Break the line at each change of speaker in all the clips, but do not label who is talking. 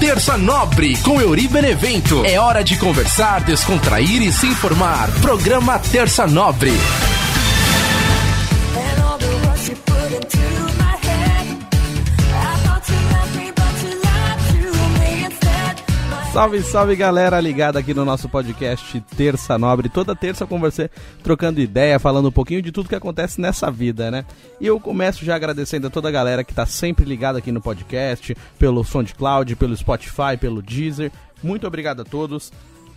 Terça Nobre com Euri Benevento. É hora de conversar, descontrair e se informar. Programa Terça Nobre.
Salve, salve galera ligada aqui no nosso podcast Terça Nobre. Toda terça com você, trocando ideia, falando um pouquinho de tudo que acontece nessa vida, né? E eu começo já agradecendo a toda a galera que tá sempre ligada aqui no podcast, pelo SoundCloud, pelo Spotify, pelo Deezer. Muito obrigado a todos. Se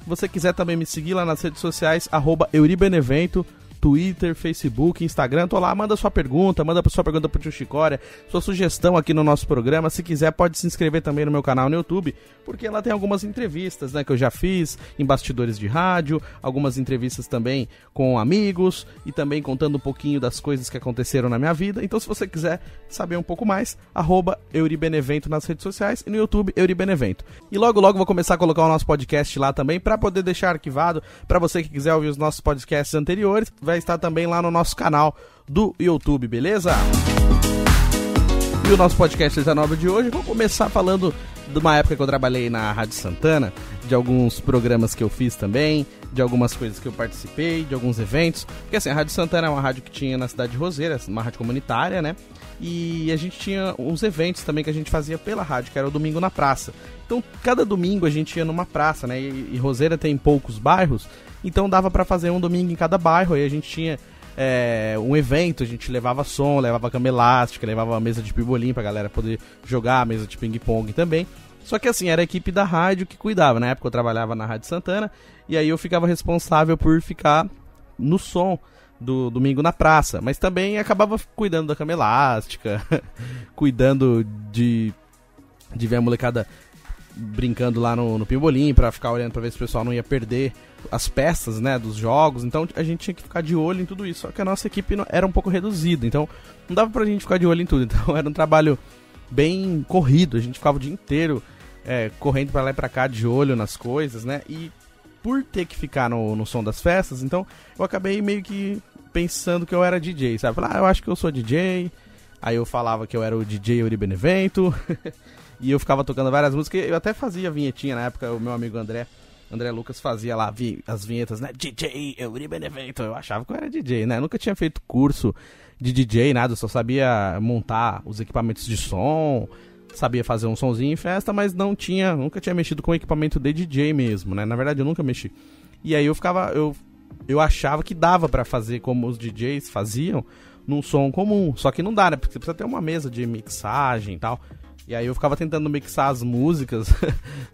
você quiser também me seguir lá nas redes sociais, @EuriBenevento, Twitter, Facebook, Instagram, tô lá, manda sua pergunta pro Tio Chicória, sua sugestão aqui no nosso programa. Se quiser pode se inscrever também no meu canal no YouTube, porque lá tem algumas entrevistas, né, que eu já fiz em bastidores de rádio, algumas entrevistas também com amigos e também contando um pouquinho das coisas que aconteceram na minha vida. Então se você quiser saber um pouco mais, @EuriBenevento nas redes sociais e no YouTube EuriBenevento. E logo vou começar a colocar o nosso podcast lá também, para poder deixar arquivado, para você que quiser ouvir os nossos podcasts anteriores, vai estar também lá no nosso canal do YouTube, beleza? E o nosso podcast Terça Nobre de hoje, vou começar falando de uma época que eu trabalhei na Rádio Santana, de alguns programas que eu fiz também, de algumas coisas que eu participei, de alguns eventos. Porque assim, a Rádio Santana é uma rádio que tinha na cidade de Roseira, uma rádio comunitária, né? E a gente tinha uns eventos também que a gente fazia pela rádio, que era o Domingo na Praça. Então, cada domingo a gente ia numa praça, né? E Roseira tem poucos bairros, então dava pra fazer um domingo em cada bairro. Aí a gente tinha um evento, a gente levava som, levava cama elástica, levava uma mesa de pibolim pra galera poder jogar, a mesa de ping-pong também. Só que assim, era a equipe da rádio que cuidava. Na época eu trabalhava na Rádio Santana, e aí eu ficava responsável por ficar no som do Domingo na Praça, mas também acabava cuidando da cama elástica, cuidando de ver a molecada brincando lá no pimbolim, pra ficar olhando pra ver se o pessoal não ia perder as peças, né, dos jogos. Então a gente tinha que ficar de olho em tudo isso, só que a nossa equipe era um pouco reduzida, então não dava pra gente ficar de olho em tudo. Então era um trabalho bem corrido, a gente ficava o dia inteiro correndo pra lá e pra cá de olho nas coisas, né, e por ter que ficar no som das festas, então eu acabei meio que pensando que eu era DJ, sabe? Eu acho que eu sou DJ. Aí eu falava que eu era o DJ Euri Benevento. E eu ficava tocando várias músicas. Eu até fazia vinhetinha na época. O meu amigo André Lucas fazia lá as vinhetas, né? DJ Euri Benevento. Eu achava que eu era DJ, né? Eu nunca tinha feito curso de DJ, nada. Eu só sabia montar os equipamentos de som, sabia fazer um sonzinho em festa, mas nunca tinha mexido com equipamento de DJ mesmo, né? Na verdade eu nunca mexi. E aí eu achava que dava pra fazer como os DJs faziam, num som comum. Só que não dá, né? Porque você precisa ter uma mesa de mixagem e tal. E aí eu ficava tentando mixar as músicas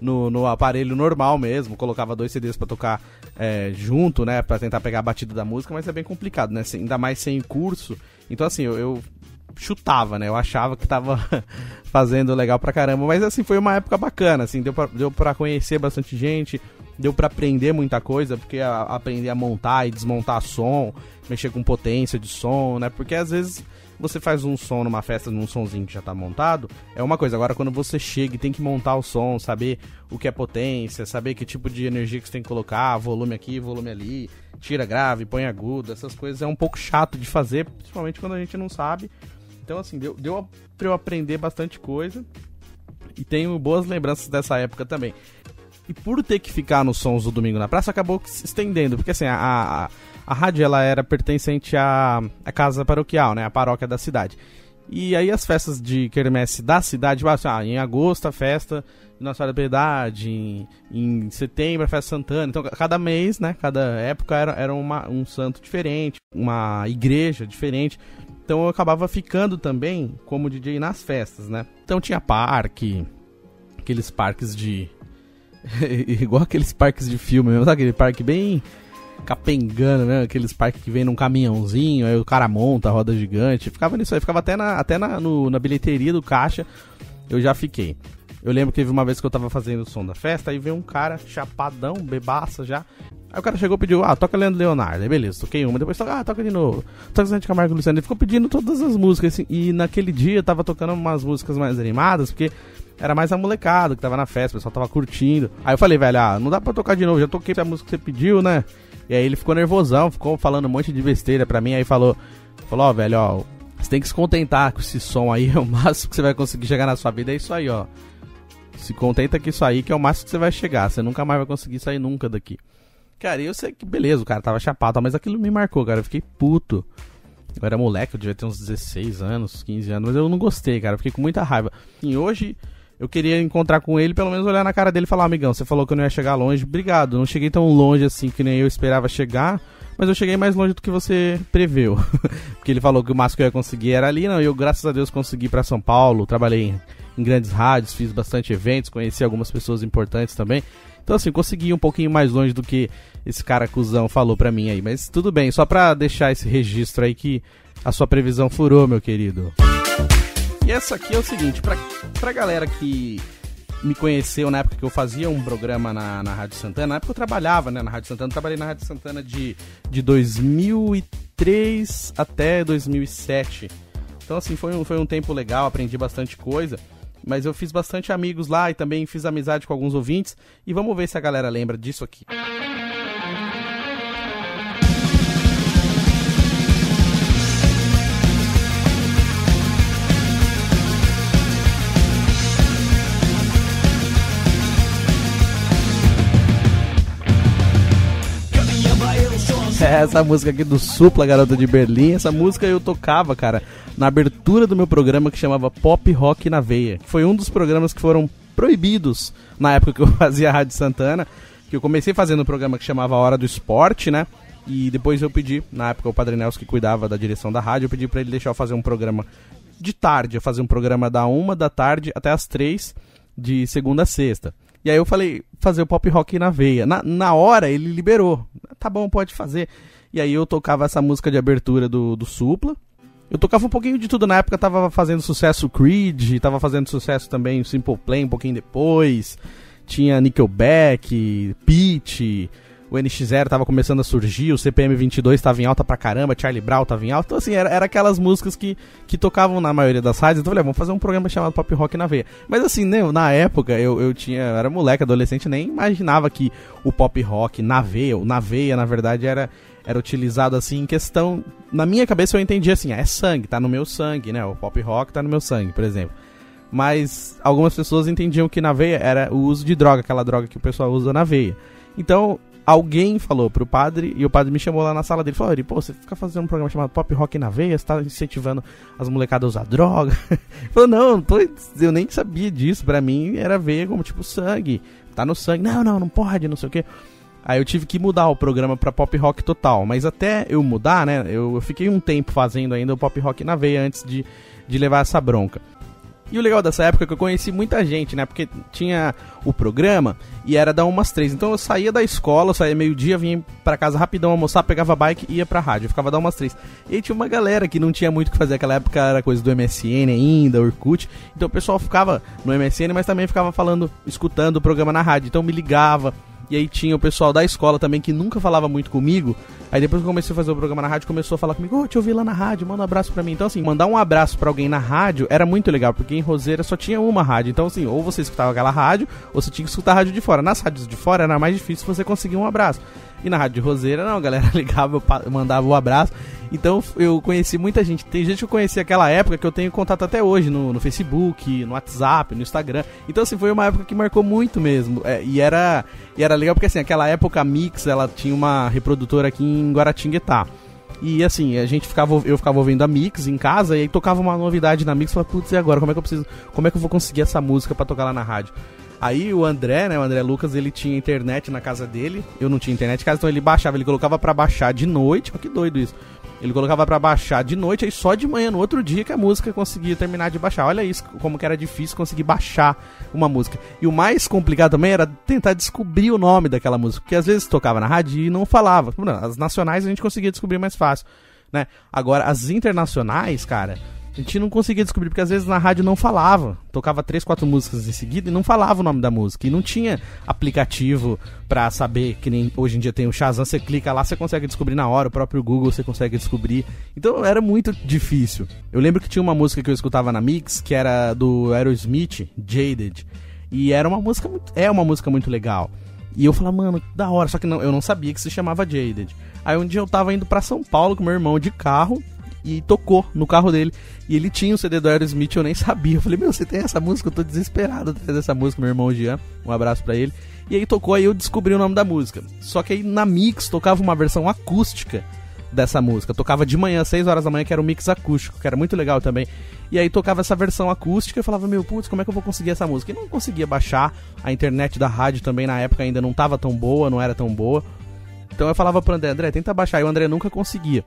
no aparelho normal mesmo. Colocava 2 CDs pra tocar junto, né? Pra tentar pegar a batida da música, mas é bem complicado, né? Ainda mais sem curso. Então assim, eu chutava, né? Eu achava que tava fazendo legal pra caramba. Mas assim, foi uma época bacana, assim. Deu pra conhecer bastante gente. Deu pra aprender muita coisa, porque aprender a montar e desmontar som, mexer com potência de som, né? Porque às vezes você faz um som numa festa, num sonzinho que já tá montado, é uma coisa. Agora quando você chega e tem que montar o som, saber o que é potência, saber que tipo de energia que você tem que colocar, volume aqui, volume ali, tira grave, põe agudo, essas coisas é um pouco chato de fazer, principalmente quando a gente não sabe. Então assim, deu pra eu aprender bastante coisa e tenho boas lembranças dessa época também. E por ter que ficar nos sons do Domingo na Praça, acabou se estendendo. Porque assim, a rádio ela era pertencente à casa paroquial, né? A paróquia da cidade. E aí as festas de quermesse da cidade, em agosto a festa de Nossa Senhora da Piedade, em setembro a festa Santana. Então cada mês, né? Cada época era um santo diferente, uma igreja diferente. Então eu acabava ficando também como DJ nas festas, né? Então tinha parque, aqueles parques de... igual aqueles parques de filme mesmo, sabe? Aquele parque bem capengano, né? Aqueles parques que vem num caminhãozinho, aí o cara monta a roda gigante. Ficava nisso aí, ficava até na bilheteria do caixa. Eu já fiquei. Eu lembro que teve uma vez que eu tava fazendo o som da festa, aí veio um cara chapadão, bebaça já. Aí o cara chegou e pediu, toca Leandro Leonardo. Aí beleza, toquei uma, depois toca de novo. Toca Zé de Camargo e Luciano. Ele ficou pedindo todas as músicas, assim. E naquele dia eu tava tocando umas músicas mais animadas, porque era mais a molecada que tava na festa, o pessoal tava curtindo. Aí eu falei, velho, não dá pra tocar de novo, já toquei a música que você pediu, né? E aí ele ficou nervosão, ficou falando um monte de besteira pra mim. Aí falou, velho, você tem que se contentar com esse som aí, é o máximo que você vai conseguir chegar na sua vida, é isso aí, ó. Se contenta que isso aí que é o máximo que você vai chegar. Você nunca mais vai conseguir sair nunca daqui. Cara, eu sei que beleza, o cara tava chapado, mas aquilo me marcou, cara. Eu fiquei puto. Eu era moleque, eu devia ter uns 16 anos, 15 anos, mas eu não gostei, cara. Eu fiquei com muita raiva. E hoje eu queria encontrar com ele, pelo menos olhar na cara dele e falar: amigão, você falou que eu não ia chegar longe. Obrigado, não cheguei tão longe assim que nem eu esperava chegar, mas eu cheguei mais longe do que você preveu. Porque ele falou que o máximo que eu ia conseguir era ali, não. E eu, graças a Deus, consegui ir pra São Paulo, trabalhei em grandes rádios, fiz bastante eventos, conheci algumas pessoas importantes também. Então assim, consegui ir um pouquinho mais longe do que esse cara cuzão falou pra mim aí. Mas tudo bem, só pra deixar esse registro aí que a sua previsão furou, meu querido. E essa aqui é o seguinte, pra galera que me conheceu na época que eu fazia um programa na Rádio Santana, na época eu trabalhava, né, na Rádio Santana, trabalhei na Rádio Santana de 2003 até 2007. Então assim, foi um tempo legal, aprendi bastante coisa. Mas eu fiz bastante amigos lá e também fiz amizade com alguns ouvintes. E vamos ver se a galera lembra disso aqui. Essa música aqui do Supla, Garota de Berlim. Essa música eu tocava, cara, na abertura do meu programa que chamava Pop Rock na Veia. Foi um dos programas que foram proibidos na época que eu fazia a Rádio Santana. Que eu comecei fazendo um programa que chamava Hora do Esporte, né? E depois eu pedi, na época o Padre Nelson que cuidava da direção da rádio, eu pedi pra ele deixar eu fazer um programa de tarde. Eu fazia um programa da 1 da tarde até as 3 de segunda a sexta. E aí eu falei, fazer o Pop Rock na Veia. Na hora ele liberou. Tá bom, pode fazer. E aí eu tocava essa música de abertura do Supla. Eu tocava um pouquinho de tudo. Na época tava fazendo sucesso Creed, tava fazendo sucesso também Simple Plan um pouquinho depois. Tinha Nickelback, Pitty, o NX0 tava começando a surgir, o CPM 22 tava em alta pra caramba, Charlie Brown tava em alta. Então assim, era aquelas músicas que tocavam na maioria das rádios. Então eu falei, vamos fazer um programa chamado Pop Rock na Veia. Mas assim, né, na época eu era moleque, adolescente, nem imaginava que o Pop Rock na veia, na verdade era utilizado assim em questão... Na minha cabeça eu entendi assim, é sangue, tá no meu sangue, né? O Pop Rock tá no meu sangue, por exemplo. Mas algumas pessoas entendiam que na veia era o uso de droga, aquela droga que o pessoal usa na veia. Então alguém falou pro padre, e o padre me chamou lá na sala dele e falou: pô, você fica fazendo um programa chamado Pop Rock na Veia, você tá incentivando as molecadas a usar droga? Falou, não, eu nem sabia disso, pra mim era veia como tipo sangue, tá no sangue, não pode, não sei o que. Aí eu tive que mudar o programa pra Pop Rock total, mas até eu mudar, né, eu fiquei um tempo fazendo ainda o Pop Rock na Veia antes de levar essa bronca. E o legal dessa época é que eu conheci muita gente, né? Porque tinha o programa e era da 1 às 3. Então eu saía da escola, saía meio-dia, vinha pra casa rapidão almoçar, pegava a bike e ia pra rádio. Eu ficava da 1 às 3. E aí tinha uma galera que não tinha muito o que fazer. Naquela época era coisa do MSN ainda, Orkut. Então o pessoal ficava no MSN, mas também ficava escutando o programa na rádio. Então me ligava. E aí tinha o pessoal da escola também que nunca falava muito comigo. Aí depois que eu comecei a fazer o programa na rádio, começou a falar comigo: te ouvi lá na rádio, manda um abraço pra mim. Então assim, mandar um abraço pra alguém na rádio era muito legal, porque em Roseira só tinha uma rádio. Então assim, ou você escutava aquela rádio, ou você tinha que escutar a rádio de fora. Nas rádios de fora era mais difícil você conseguir um abraço. E na rádio de Roseira, não, a galera ligava, eu mandava o abraço. Então eu conheci muita gente. Tem gente que eu conheci naquela época que eu tenho contato até hoje no Facebook, no WhatsApp, no Instagram. Então assim, foi uma época que marcou muito mesmo. E era legal porque assim, aquela época a Mix, ela tinha uma reprodutora aqui em Guaratinguetá. E assim, eu ficava ouvindo a Mix em casa e aí tocava uma novidade na Mix e falava, putz, e agora? Como é que eu vou conseguir essa música pra tocar lá na rádio? Aí o André, né, o André Lucas, ele tinha internet na casa dele, eu não tinha internet em casa, então ele colocava pra baixar de noite, olha que doido isso. Ele colocava pra baixar de noite, aí só de manhã, no outro dia, que a música conseguia terminar de baixar. Olha isso, como que era difícil conseguir baixar uma música. E o mais complicado também era tentar descobrir o nome daquela música, porque às vezes tocava na rádio e não falava. As nacionais a gente conseguia descobrir mais fácil, né? Agora, as internacionais, cara, a gente não conseguia descobrir, porque às vezes na rádio não falava. Tocava 3, 4 músicas em seguida e não falava o nome da música. E não tinha aplicativo pra saber, que nem hoje em dia tem o Shazam, você clica lá, você consegue descobrir na hora, o próprio Google você consegue descobrir. Então era muito difícil. Eu lembro que tinha uma música que eu escutava na Mix, que era do Aerosmith, Jaded. E era uma música muito legal. E eu falava, mano, da hora, só que eu não sabia que se chamava Jaded. Aí um dia eu tava indo pra São Paulo com meu irmão de carro, e tocou no carro dele. E ele tinha o CD do Aerosmith, eu nem sabia. Eu falei, meu, você tem essa música? Eu tô desesperado atrás dessa música, meu irmão Jean. Um abraço pra ele. E aí tocou, aí eu descobri o nome da música. Só que aí na Mix tocava uma versão acústica dessa música. Tocava de manhã, 6 horas da manhã, que era um mix acústico, que era muito legal também. E aí tocava essa versão acústica e eu falava, meu, putz, como é que eu vou conseguir essa música? E não conseguia baixar. A internet da rádio também na época ainda não tava tão boa, não era tão boa. Então eu falava pro André, tenta baixar. E o André nunca conseguia.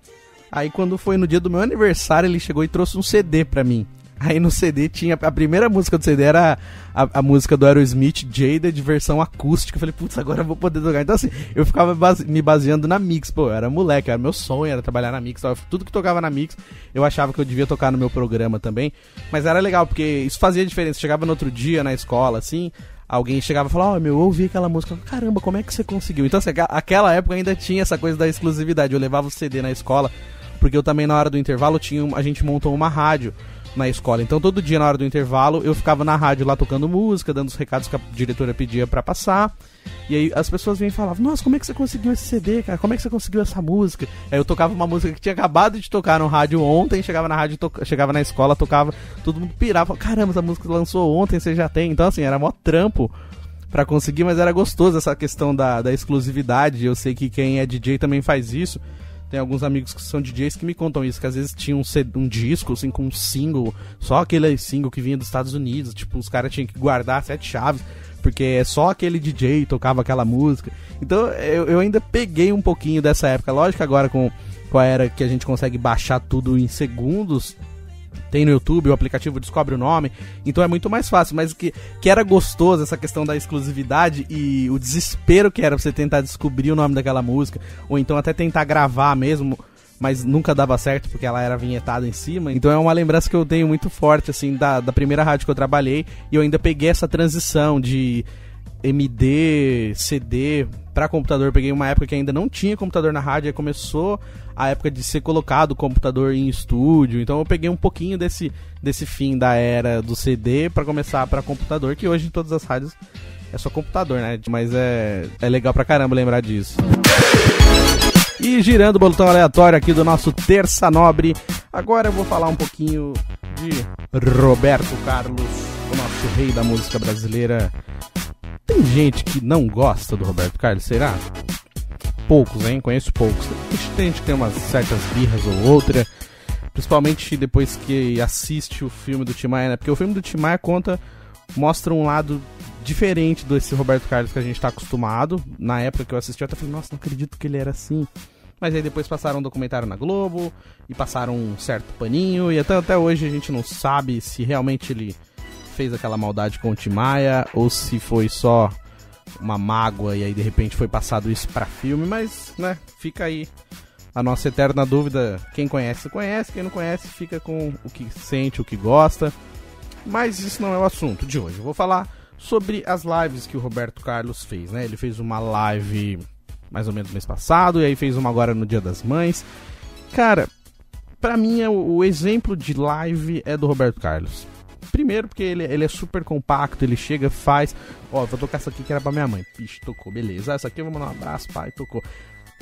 Aí quando foi no dia do meu aniversário, ele chegou e trouxe um CD pra mim. Aí no CD tinha... A primeira música do CD era a música do Aerosmith, Jaded, de versão acústica. Eu falei, putz, agora eu vou poder tocar. Então assim, eu ficava me baseando na Mix. Pô, eu era moleque, era meu sonho, era trabalhar na Mix. Tudo que tocava na Mix, eu achava que eu devia tocar no meu programa também. Mas era legal, porque isso fazia diferença. Chegava no outro dia na escola, assim... Alguém chegava e falava, eu ouvi aquela música, caramba, como é que você conseguiu? Então assim, aquela época ainda tinha essa coisa da exclusividade. Eu levava o CD na escola, porque eu também na hora do intervalo a gente montou uma rádio na escola. Então todo dia na hora do intervalo eu ficava na rádio lá tocando música, dando os recados que a diretora pedia pra passar. E aí as pessoas vinham e falavam, nossa, como é que você conseguiu esse CD, cara? Como é que você conseguiu essa música? Aí eu tocava uma música que tinha acabado de tocar no rádio ontem, chegava na rádio, chegava na escola, tocava, todo mundo pirava, caramba, essa música lançou ontem, você já tem. Então assim, era mó trampo pra conseguir, mas era gostoso essa questão da exclusividade. Eu sei que quem é DJ também faz isso. Tem alguns amigos que são DJs que me contam isso, que às vezes tinha um disco, assim, com um single, só aquele single que vinha dos Estados Unidos, tipo, os caras tinham que guardar 7 chaves, porque é só aquele DJ tocava aquela música. Então eu ainda peguei um pouquinho dessa época. Lógico que agora com a era que a gente consegue baixar tudo em segundos, tem no YouTube, o aplicativo descobre o nome, então é muito mais fácil. Mas que era gostoso essa questão da exclusividade e o desespero que era você tentar descobrir o nome daquela música, ou então até tentar gravar mesmo, mas nunca dava certo porque ela era vinhetada em cima. Então é uma lembrança que eu tenho muito forte, assim, da primeira rádio que eu trabalhei. E eu ainda peguei essa transição de MD, CD para computador. Eu peguei uma época que ainda não tinha computador na rádio, aí começou a época de ser colocado o computador em estúdio. Então eu peguei um pouquinho desse fim da era do CD para começar para computador, que hoje em todas as rádios é só computador, né? Mas é legal pra caramba lembrar disso. E girando o botão aleatório aqui do nosso Terça Nobre, agora eu vou falar um pouquinho de Roberto Carlos, o nosso rei da música brasileira. Tem gente que não gosta do Roberto Carlos, será? Poucos, hein? Conheço poucos. Tem gente que tem umas certas birras ou outra, principalmente depois que assiste o filme do Tim Maia, né? Porque o filme do Tim Maia mostra um lado diferente desse Roberto Carlos que a gente tá acostumado. Na época que eu assisti, eu até falei, nossa, não acredito que ele era assim. Mas aí depois passaram um documentário na Globo e passaram um certo paninho, e até hoje a gente não sabe se realmente ele fez aquela maldade com o Tim Maia ou se foi só uma mágoa e aí de repente foi passado isso pra filme. Mas, né, fica aí a nossa eterna dúvida. Quem conhece, conhece. Quem não conhece, fica com o que sente, o que gosta. Mas isso não é o assunto de hoje. Eu vou falar sobre as lives que o Roberto Carlos fez, né? Ele fez uma live mais ou menos no mês passado, e aí fez uma agora no Dia das Mães. Cara, pra mim o exemplo de live é do Roberto Carlos. Primeiro porque ele é super compacto, ele chega, faz... Ó, vou tocar essa aqui que era pra minha mãe. Pixe, tocou, beleza. Essa aqui eu vou mandar um abraço, pai, tocou.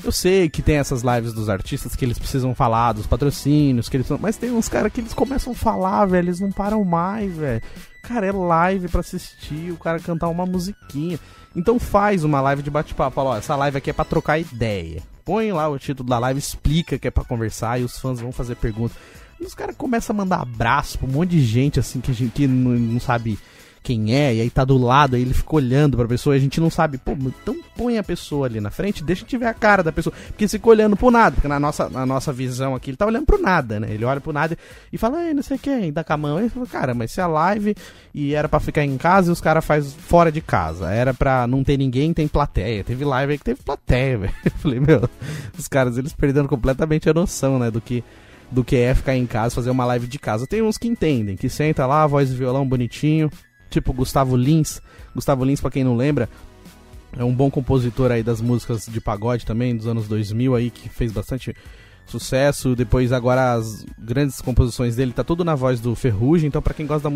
Eu sei que tem essas lives dos artistas que eles precisam falar dos patrocínios, que eles... mas tem uns caras que eles começam a falar, velho, eles não param mais, velho. Cara, é live pra assistir, o cara cantar uma musiquinha. Então faz uma live de bate-papo, fala, ó, essa live aqui é pra trocar ideia. Põe lá o título da live, explica que é pra conversar e os fãs vão fazer perguntas. E os caras começam a mandar abraço pra um monte de gente, assim, que não sabe quem é, e aí tá do lado, aí ele fica olhando pra pessoa, e a gente não sabe, pô, então põe a pessoa ali na frente, deixa a gente ver a cara da pessoa, porque ele fica olhando pro nada, porque na nossa visão aqui, ele tá olhando pro nada, né, ele olha pro nada e fala, não sei quem, dá com a mão, e fala, cara, mas se é live, e era pra ficar em casa, e os caras fazem fora de casa, era pra não ter ninguém, tem plateia, teve live aí que teve plateia, velho, eu falei, meu, os caras, eles perderam completamente a noção, né, do que é ficar em casa, fazer uma live de casa. Tem uns que entendem, que senta lá, voz e violão bonitinho, tipo Gustavo Lins. Gustavo Lins, pra quem não lembra, é um bom compositor aí das músicas de pagode também, dos anos 2000 aí, que fez bastante sucesso. Depois agora as grandes composições dele tá tudo na voz do Ferrugem. Então pra quem gosta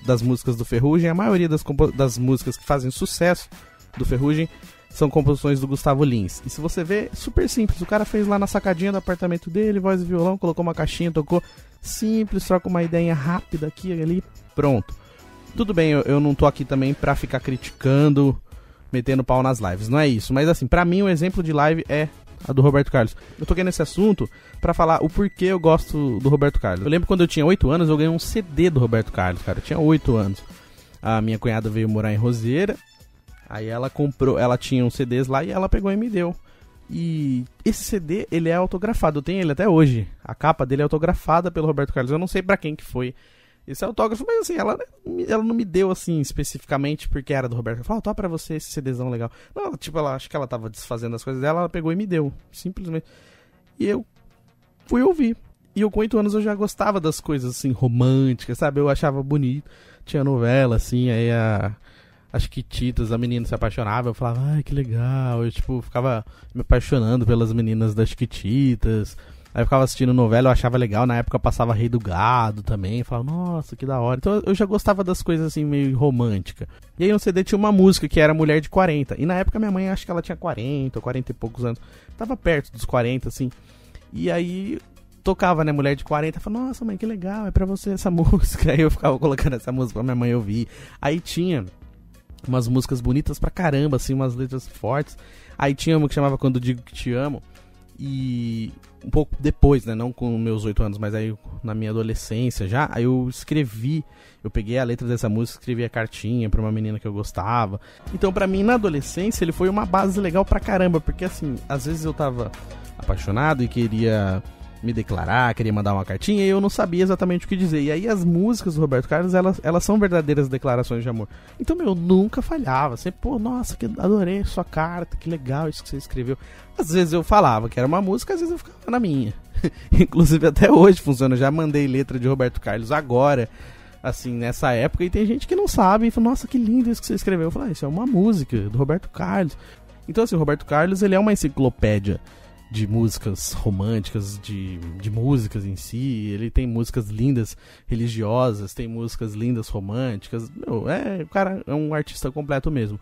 das músicas do Ferrugem, a maioria das músicas que fazem sucesso do Ferrugem são composições do Gustavo Lins. E se você ver, super simples. O cara fez lá na sacadinha do apartamento dele, voz e violão, colocou uma caixinha, tocou. Simples, troca uma ideia rápida aqui e ali, pronto. Tudo bem, eu não tô aqui também pra ficar criticando, metendo pau nas lives, não é isso. Mas assim, pra mim o exemplo de live é a do Roberto Carlos. Eu toquei nesse assunto pra falar o porquê eu gosto do Roberto Carlos. Eu lembro quando eu tinha 8 anos, eu ganhei um CD do Roberto Carlos, cara. Eu tinha 8 anos. A minha cunhada veio morar em Roseira, aí ela comprou, ela tinha uns CDs lá e ela pegou e me deu. E esse CD, ele é autografado, eu tenho ele até hoje. A capa dele é autografada pelo Roberto Carlos. Eu não sei pra quem que foi esse autógrafo, mas assim, ela não me deu assim especificamente porque era do Roberto. Ela falou, tô pra você esse CDzão legal. Não, tipo, acho que ela tava desfazendo as coisas dela, ela pegou e me deu, simplesmente. E eu fui ouvir. E eu com 8 anos eu já gostava das coisas assim, românticas, sabe? Eu achava bonito. Tinha novela, assim, aí as Chiquititas, a menina se apaixonava, eu falava, ai, que legal. Eu, tipo, ficava me apaixonando pelas meninas das Chiquititas. Aí eu ficava assistindo novela, eu achava legal. Na época passava Rei do Gado também. Eu falava, nossa, que da hora. Então eu já gostava das coisas assim, meio romântica. E aí no CD tinha uma música que era Mulher de 40. E na época minha mãe, acho que ela tinha 40 ou 40 e poucos anos. Tava perto dos 40, assim. E aí tocava, né, Mulher de 40. Eu falava, nossa, mãe, que legal, é pra você essa música. Aí eu ficava colocando essa música pra minha mãe ouvir. Aí tinha umas músicas bonitas pra caramba, assim, umas letras fortes. Aí tinha uma que chamava Quando Digo Que Te Amo. E um pouco depois, né, não com meus 8 anos, mas aí na minha adolescência já, aí eu peguei a letra dessa música, escrevi a cartinha pra uma menina que eu gostava. Então pra mim, na adolescência, ele foi uma base legal pra caramba, porque assim, às vezes eu tava apaixonado e queria me declarar, queria mandar uma cartinha e eu não sabia exatamente o que dizer. E aí as músicas do Roberto Carlos, elas são verdadeiras declarações de amor. Então, eu nunca falhava. Sempre, pô, nossa, que adorei sua carta, que legal isso que você escreveu. Às vezes eu falava que era uma música, às vezes eu ficava na minha. Inclusive até hoje funciona. Eu já mandei letra de Roberto Carlos agora, assim, nessa época, e tem gente que não sabe e fala, nossa, que lindo isso que você escreveu. Eu falo, isso é uma música do Roberto Carlos. Então, assim, o Roberto Carlos, ele é uma enciclopédia de músicas românticas, de músicas em si. Ele tem músicas lindas religiosas, tem músicas lindas românticas. O cara é um artista completo mesmo.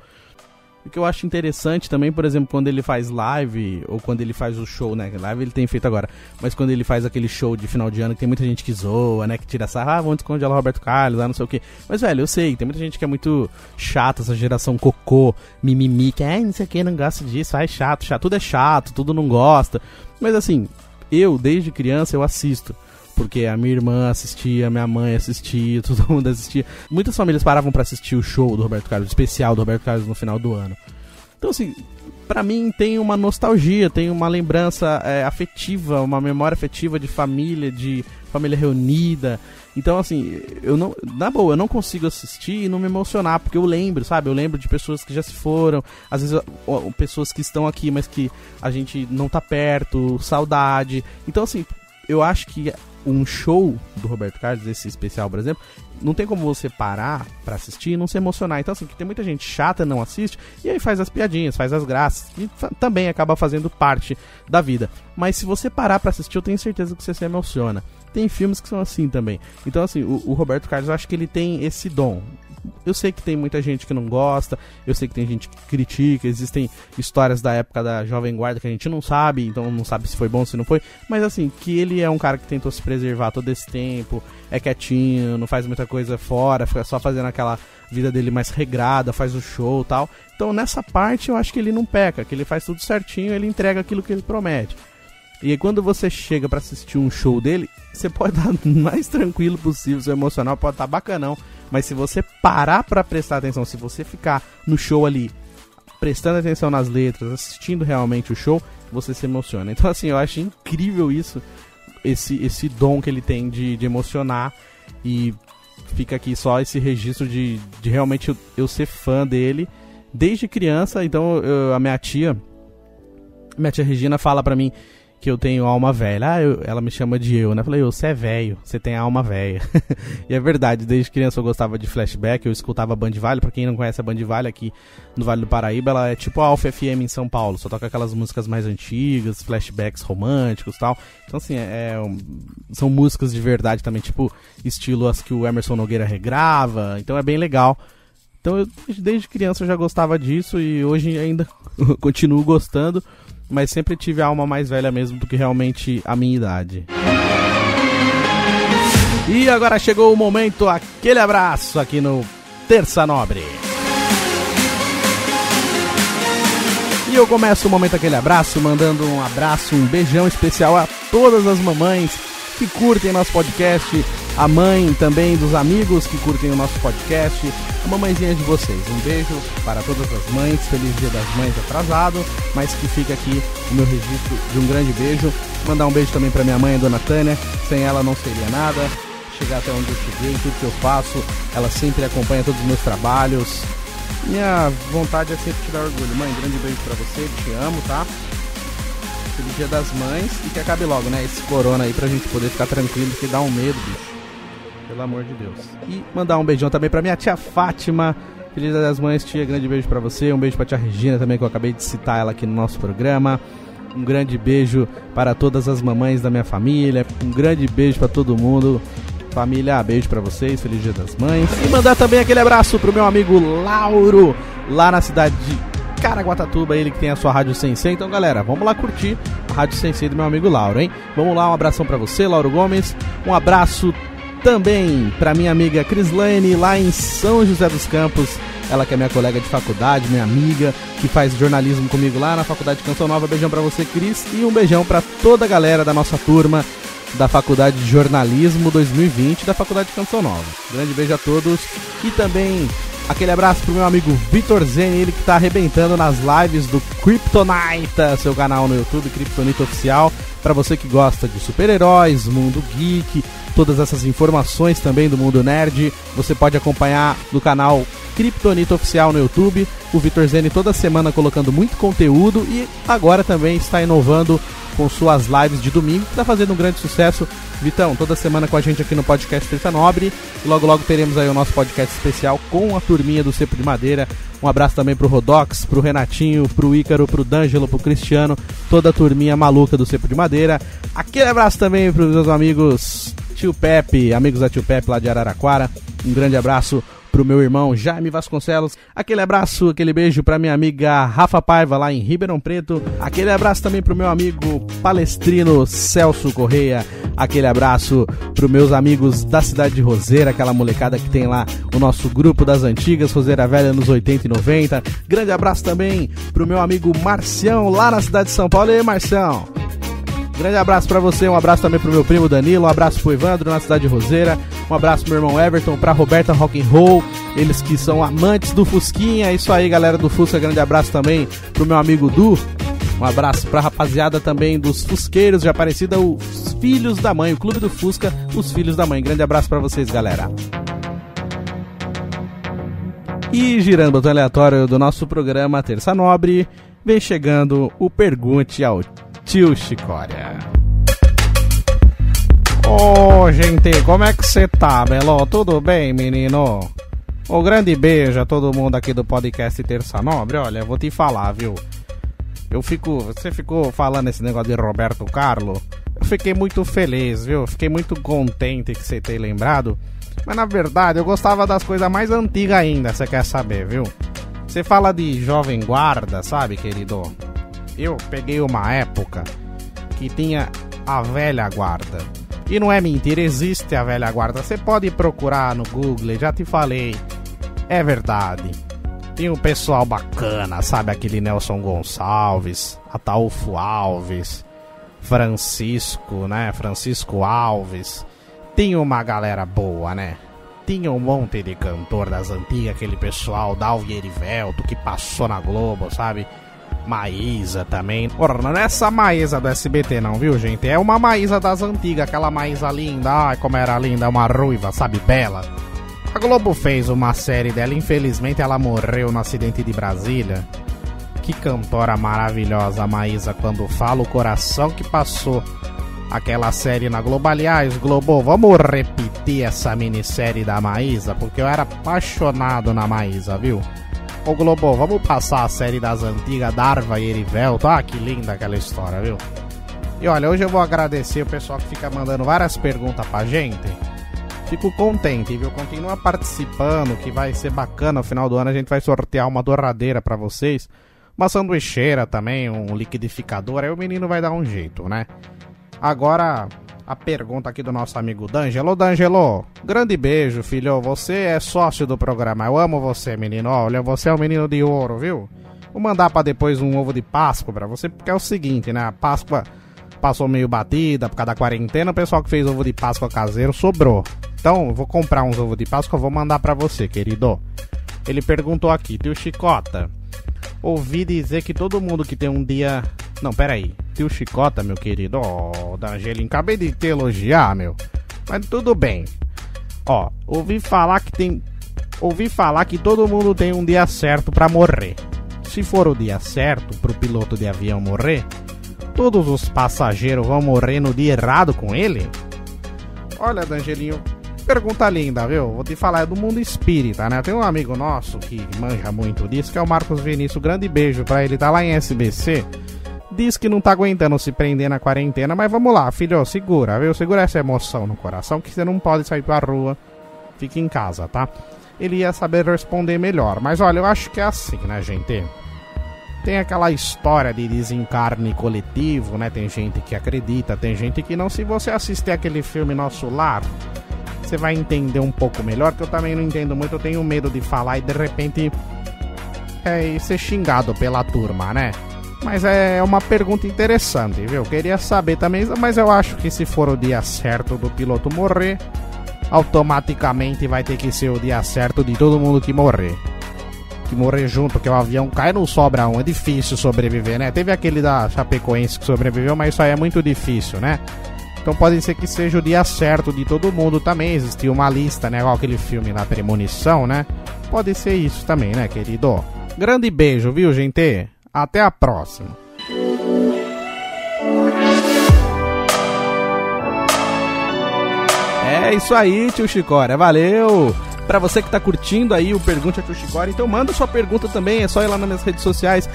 O que eu acho interessante também, por exemplo, quando ele faz live, ou quando ele faz o show, né? Live ele tem feito agora, mas quando ele faz aquele show de final de ano, que tem muita gente que zoa, né? Que tira sarro, vamos descongelar o Roberto Carlos, não sei o quê. Mas, velho, eu sei, tem muita gente que é muito chata, essa geração cocô, mimimi, que não sei o que, não gosta disso, chato, tudo é chato, tudo não gosta. Mas assim, eu, desde criança, eu assisto. Porque a minha irmã assistia, minha mãe assistia, todo mundo assistia. Muitas famílias paravam pra assistir o show do Roberto Carlos, o especial do Roberto Carlos no final do ano. Então, assim, pra mim tem uma nostalgia, tem uma lembrança afetiva, uma memória afetiva de família reunida. Então, assim, na boa, eu não consigo assistir e não me emocionar, porque eu lembro, sabe? Eu lembro de pessoas que já se foram, às vezes pessoas que estão aqui, mas que a gente não tá perto, saudade. Então, assim, eu acho que um show do Roberto Carlos, esse especial, por exemplo, não tem como você parar pra assistir e não se emocionar. Então, assim, que tem muita gente chata, não assiste, e aí faz as piadinhas, faz as graças, e também acaba fazendo parte da vida. Mas se você parar pra assistir, eu tenho certeza que você se emociona. Tem filmes que são assim também. Então, assim, o Roberto Carlos, eu acho que ele tem esse dom. Eu sei que tem muita gente que não gosta, eu sei que tem gente que critica, existem histórias da época da Jovem Guarda que a gente não sabe, então não sabe se foi bom ou se não foi, mas assim, que ele é um cara que tentou se preservar todo esse tempo, é quietinho, não faz muita coisa fora, fica só fazendo aquela vida dele mais regrada, faz o show e tal. Então nessa parte eu acho que ele não peca, que ele faz tudo certinho, ele entrega aquilo que ele promete. E aí quando você chega pra assistir um show dele, você pode estar mais tranquilo possível, seu emocional pode estar bacanão, mas se você parar pra prestar atenção, se você ficar no show ali, prestando atenção nas letras, assistindo realmente o show, você se emociona. Então assim, eu acho incrível isso, esse dom que ele tem de emocionar, e fica aqui só esse registro de realmente eu ser fã dele desde criança. Então a minha tia Regina fala pra mim que eu tenho alma velha. Ela me chama de eu, né? Eu falei, você é velho, você tem alma velha. E é verdade, desde criança eu gostava de Flashback, eu escutava a Band Vale. Pra quem não conhece a Band Vale, aqui no Vale do Paraíba, ela é tipo a Alfa FM em São Paulo, só toca aquelas músicas mais antigas, flashbacks românticos e tal. Então assim, são músicas de verdade também, tipo estilo as que o Emerson Nogueira regrava, então é bem legal. Então eu desde criança eu já gostava disso e hoje ainda continuo gostando, mas sempre tive a alma mais velha mesmo do que realmente a minha idade. E agora chegou o momento, aquele abraço aqui no Terça Nobre. E eu começo o momento aquele abraço, mandando um abraço, um beijão especial a todas as mamães que curtem nosso podcast, a mãe também dos amigos que curtem o nosso podcast, a mamãezinha de vocês. Um beijo para todas as mães, feliz Dia das Mães atrasado, mas que fica aqui o meu registro de um grande beijo. Mandar um beijo também para minha mãe, a Dona Tânia, sem ela não seria nada. Chegar até onde eu cheguei, tudo que eu faço, ela sempre acompanha todos os meus trabalhos. Minha vontade é sempre te dar orgulho. Mãe, grande beijo pra você, te amo, tá? Feliz Dia das Mães e que acabe logo, né? Esse corona aí pra gente poder ficar tranquilo, que dá um medo, bicho. Pelo amor de Deus. E mandar um beijão também pra minha tia Fátima. Feliz Dia das Mães, tia, grande beijo pra você. Um beijo pra tia Regina também, que eu acabei de citar ela aqui no nosso programa. Um grande beijo para todas as mamães da minha família. Um grande beijo pra todo mundo. Família, beijo pra vocês, feliz Dia das Mães. E mandar também aquele abraço pro meu amigo Lauro, lá na cidade de Caraguatatuba, ele que tem a sua Rádio Sensei. Então galera, vamos lá curtir a Rádio Sensei do meu amigo Lauro, hein? Vamos lá, um abração pra você, Lauro Gomes. Um abraço também pra minha amiga Crislane, lá em São José dos Campos. Ela que é minha colega de faculdade, minha amiga, que faz jornalismo comigo lá na Faculdade de Canção Nova. Beijão pra você, Cris, e um beijão pra toda a galera da nossa turma da Faculdade de Jornalismo 2020 da Faculdade de Canção Nova. Grande beijo a todos. E também aquele abraço pro meu amigo Vitor Zeni, ele que tá arrebentando nas lives do Kryptonita, seu canal no YouTube, Kryptonita Oficial. Pra você que gosta de super-heróis, mundo geek, todas essas informações também do mundo nerd, você pode acompanhar no canal Kryptonita Oficial no YouTube. O Vitor Zeni toda semana colocando muito conteúdo e agora também está inovando com suas lives de domingo, que tá fazendo um grande sucesso. Vitão, toda semana com a gente aqui no podcast Terça Nobre. E logo logo teremos aí o nosso podcast especial com a turminha do Cepo de Madeira. Um abraço também pro Rodox, pro Renatinho, pro Ícaro, pro D'Angelo, pro Cristiano, toda a turminha maluca do Cepo de Madeira. Aquele abraço também pros meus amigos Tio Pepe, amigos da Tio Pepe lá de Araraquara. Um grande abraço pro meu irmão Jaime Vasconcelos. Aquele abraço, aquele beijo pra minha amiga Rafa Paiva lá em Ribeirão Preto. Aquele abraço também pro meu amigo palestrino Celso Correia. Aquele abraço pro meus amigos da cidade de Roseira, aquela molecada que tem lá o nosso grupo das antigas, Roseira Velha nos 80 e 90. Grande abraço também pro meu amigo Marcião lá na cidade de São Paulo. E aí, Marcião? Grande abraço pra você, um abraço também pro meu primo Danilo, um abraço pro Evandro na cidade de Roseira, um abraço pro meu irmão Everton, pra Roberta Rock'n'Roll, eles que são amantes do Fusquinha. É isso aí, galera do Fusca, grande abraço também pro meu amigo Du, um abraço pra rapaziada também dos Fusqueiros de Aparecida, os Filhos da Mãe, o Clube do Fusca, os Filhos da Mãe. Grande abraço pra vocês, galera. E girando o botão aleatório do nosso programa Terça Nobre, vem chegando o Pergunte ao Tio Chicória. Ô, gente, como é que você tá, Belo? Tudo bem, menino? Um grande beijo a todo mundo aqui do podcast Terça Nobre. Olha, eu vou te falar, viu? Você ficou falando esse negócio de Roberto Carlos. Eu fiquei muito feliz, viu? Fiquei muito contente que você tenha lembrado. Mas na verdade, eu gostava das coisas mais antigas ainda, você quer saber, viu? Você fala de Jovem Guarda, sabe, querido? Eu peguei uma época que tinha a velha guarda. E não é mentira, existe a velha guarda. Você pode procurar no Google, já te falei. É verdade. Tinha um pessoal bacana, sabe? Aquele Nelson Gonçalves, Ataúfo Alves, Francisco, né? Francisco Alves. Tinha uma galera boa, né? Tinha um monte de cantor das antigas, aquele pessoal, Dalvi Erivelto, que passou na Globo, sabe? Maísa também. Ora, não é essa Maísa do SBT não, viu, gente? É uma Maísa das antigas, aquela Maísa linda. Ai, como era linda, uma ruiva, sabe? Bela. A Globo fez uma série dela, infelizmente ela morreu no acidente de Brasília. Que cantora maravilhosa a Maísa, quando fala, o coração que passou aquela série na Globo. Aliás, Globo, vamos repetir essa minissérie da Maísa, porque eu era apaixonado na Maísa, viu? Ô Globo, vamos passar a série das antigas, Darva e Erivelto. Ah, que linda aquela história, viu? E olha, hoje eu vou agradecer o pessoal que fica mandando várias perguntas pra gente. Fico contente, viu? Continua participando, que vai ser bacana. No final do ano a gente vai sortear uma torradeira pra vocês. Uma sanduicheira também, um liquidificador. Aí o menino vai dar um jeito, né? Agora, a pergunta aqui do nosso amigo D'Angelo. D'Angelo, grande beijo, filho. Você é sócio do programa. Eu amo você, menino. Olha, você é um menino de ouro, viu? Vou mandar pra depois um ovo de Páscoa pra você, porque é o seguinte, né? A Páscoa passou meio batida por causa da quarentena. O pessoal que fez ovo de Páscoa caseiro sobrou. Então, eu vou comprar uns ovos de Páscoa, vou mandar pra você, querido. Ele perguntou aqui, tio Chicota, ouvi dizer que todo mundo que tem um dia... Não, peraí. Tio Chicota, meu querido. Ó, D'Angelinho, acabei de te elogiar, meu. Mas tudo bem. Ó, ouvi falar que todo mundo tem um dia certo pra morrer. Se for o dia certo pro piloto de avião morrer, todos os passageiros vão morrer no dia errado com ele? Olha, D'Angelinho, pergunta linda, viu? Vou te falar, é do mundo espírita, né? Tem um amigo nosso que manja muito disso, que é o Marcos Vinícius. Grande beijo pra ele, tá lá em SBC. Diz que não tá aguentando se prender na quarentena, mas vamos lá, filho, segura, viu? Segura essa emoção no coração, que você não pode sair pra rua. Fica em casa, tá? Ele ia saber responder melhor. Mas olha, eu acho que é assim, né, gente? Tem aquela história de desencarne coletivo, né? Tem gente que acredita, tem gente que não. Se você assistir aquele filme Nosso Lar, você vai entender um pouco melhor, que eu também não entendo muito. Eu tenho medo de falar e de repente ser xingado pela turma, né? Mas é uma pergunta interessante, viu? Eu queria saber também, mas eu acho que se for o dia certo do piloto morrer, automaticamente vai ter que ser o dia certo de todo mundo que morrer. Que morrer junto, que o avião cai, não sobra um. É difícil sobreviver, né? Teve aquele da Chapecoense que sobreviveu, mas isso aí é muito difícil, né? Então pode ser que seja o dia certo de todo mundo também. Existia uma lista, né? Igual aquele filme na Premonição, né? Pode ser isso também, né, querido? Grande beijo, viu, gente? Até a próxima. É isso aí, tio Chicória. Valeu! Pra você que tá curtindo aí o Pergunte a Tio Chicória, então manda sua pergunta também, é só ir lá nas minhas redes sociais,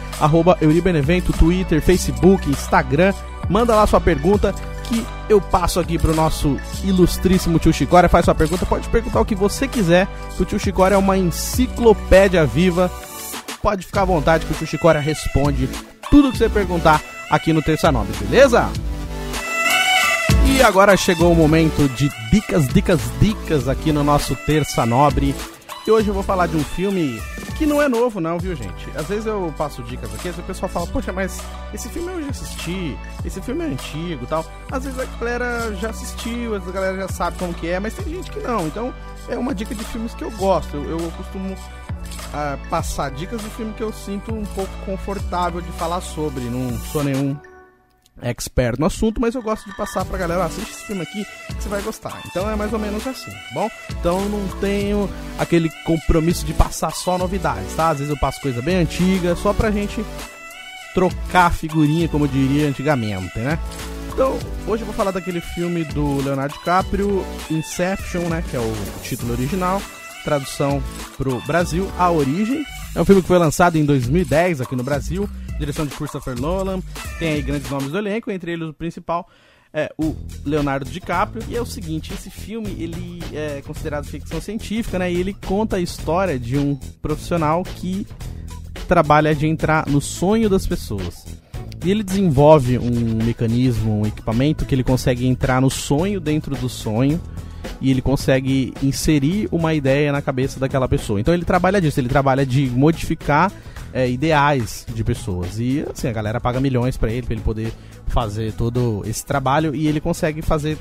@euribenevento, Twitter, Facebook, Instagram, manda lá sua pergunta que eu passo aqui pro nosso ilustríssimo tio Chicória. Faz sua pergunta, pode perguntar o que você quiser, que o tio Chicória é uma enciclopédia viva, pode ficar à vontade que o tio Chicória responde tudo que você perguntar aqui no Terça Nobre, beleza? E agora chegou o momento de dicas aqui no nosso Terça Nobre. E hoje eu vou falar de um filme que não é novo não, viu, gente? Às vezes eu passo dicas aqui, às vezes o pessoal fala, poxa, mas esse filme eu já assisti, esse filme é antigo e tal. Às vezes a galera já assistiu, às vezes a galera já sabe como que é, mas tem gente que não. Então é uma dica de filmes que eu gosto. Eu costumo passar dicas de filme que eu sinto um pouco confortável de falar sobre. Não sou nenhum expert no assunto, mas eu gosto de passar pra galera, assiste esse filme aqui que você vai gostar. Então é mais ou menos assim, tá bom? Então eu não tenho aquele compromisso de passar só novidades, tá? Às vezes eu passo coisa bem antiga, só pra gente trocar figurinha, como eu diria antigamente, né? Então, hoje eu vou falar daquele filme do Leonardo DiCaprio, Inception, né? Que é o título original. Tradução pro Brasil, A Origem. É um filme que foi lançado em 2010 aqui no Brasil, direção de Christopher Nolan. Tem aí grandes nomes do elenco, entre eles o principal é o Leonardo DiCaprio. E é o seguinte, esse filme ele é considerado ficção científica, né? E ele conta a história de um profissional que trabalha de entrar no sonho das pessoas. E ele desenvolve um mecanismo, um equipamento que ele consegue entrar no sonho dentro do sonho. E ele consegue inserir uma ideia na cabeça daquela pessoa. Então ele trabalha disso, ele trabalha de modificar ideais de pessoas. E assim, a galera paga milhões pra ele poder fazer todo esse trabalho. E ele consegue fazer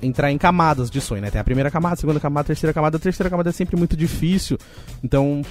entrar em camadas de sonho, né? Tem a primeira camada, a segunda camada, a terceira camada. A terceira camada é sempre muito difícil. Então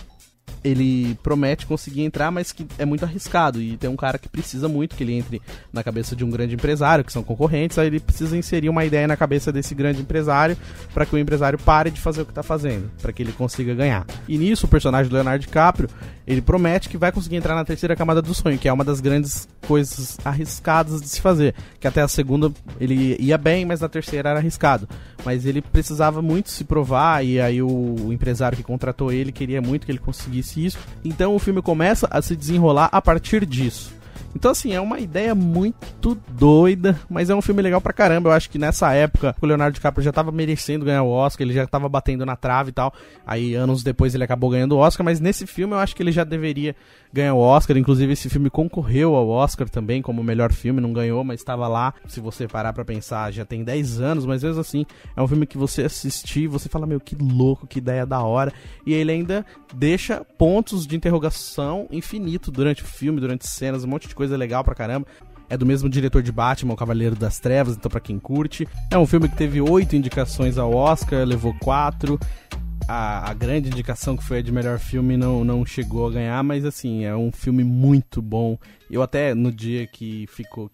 ele promete conseguir entrar, mas que é muito arriscado. E tem um cara que precisa muito que ele entre na cabeça de um grande empresário, que são concorrentes. Aí ele precisa inserir uma ideia na cabeça desse grande empresário para que o empresário pare de fazer o que tá fazendo, para que ele consiga ganhar. E nisso o personagem do Leonardo DiCaprio, ele promete que vai conseguir entrar na terceira camada do sonho, que é uma das grandes coisas arriscadas de se fazer, que até a segunda ele ia bem, mas na terceira era arriscado. Mas ele precisava muito se provar, e aí o empresário que contratou ele queria muito que ele conseguisse isso. Então o filme começa a se desenrolar a partir disso. Então, assim, é uma ideia muito doida, mas é um filme legal pra caramba. Eu acho que nessa época o Leonardo DiCaprio já tava merecendo ganhar o Oscar, ele já tava batendo na trave e tal. Aí, anos depois, ele acabou ganhando o Oscar, mas nesse filme eu acho que ele já deveria ganhar o Oscar. Inclusive, esse filme concorreu ao Oscar também como melhor filme, não ganhou, mas estava lá. Se você parar pra pensar, já tem 10 anos, mas mesmo assim, é um filme que você assistir, você fala, meu, que louco, que ideia da hora. E ele ainda deixa pontos de interrogação infinito durante o filme, durante cenas, um monte de coisa legal pra caramba. É do mesmo diretor de Batman, o Cavaleiro das Trevas, então pra quem curte. É um filme que teve 8 indicações ao Oscar, levou 4. A grande indicação, que foi a de melhor filme, não chegou a ganhar, mas assim, é um filme muito bom. Eu até, no dia que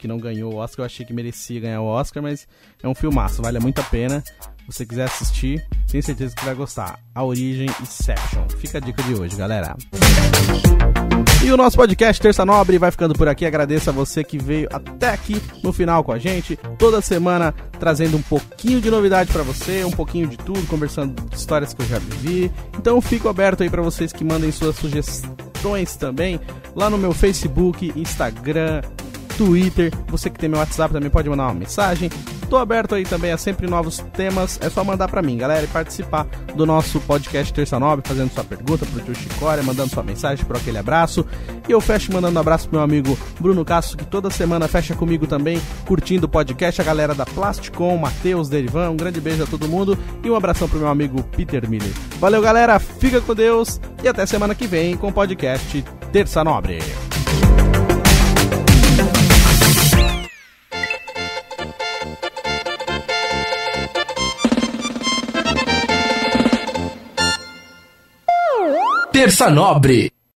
não ganhou o Oscar, eu achei que merecia ganhar o Oscar, mas é um filmaço, vale muito a pena. Se você quiser assistir, tenho certeza que vai gostar. A Origem, Inception. Fica a dica de hoje, galera. E o nosso podcast Terça Nobre vai ficando por aqui. Agradeço a você que veio até aqui no final com a gente. Toda semana trazendo um pouquinho de novidade pra você, um pouquinho de tudo, conversando de histórias que eu já vivi. Então fico aberto aí pra vocês que mandem suas sugestões também lá no meu Facebook, Instagram, Twitter. Você que tem meu WhatsApp também pode mandar uma mensagem. Tô aberto aí também a sempre novos temas. É só mandar pra mim, galera, e participar do nosso podcast Terça Nobre, fazendo sua pergunta pro tio Chicória, mandando sua mensagem por aquele abraço. E eu fecho mandando um abraço pro meu amigo Bruno Castro, que toda semana fecha comigo também, curtindo o podcast. A galera da Plasticon, Matheus, Derivan, um grande beijo a todo mundo. E um abração pro meu amigo Peter Miller. Valeu, galera, fica com Deus e até semana que vem com o podcast Terça Nobre.
Terça Nobre.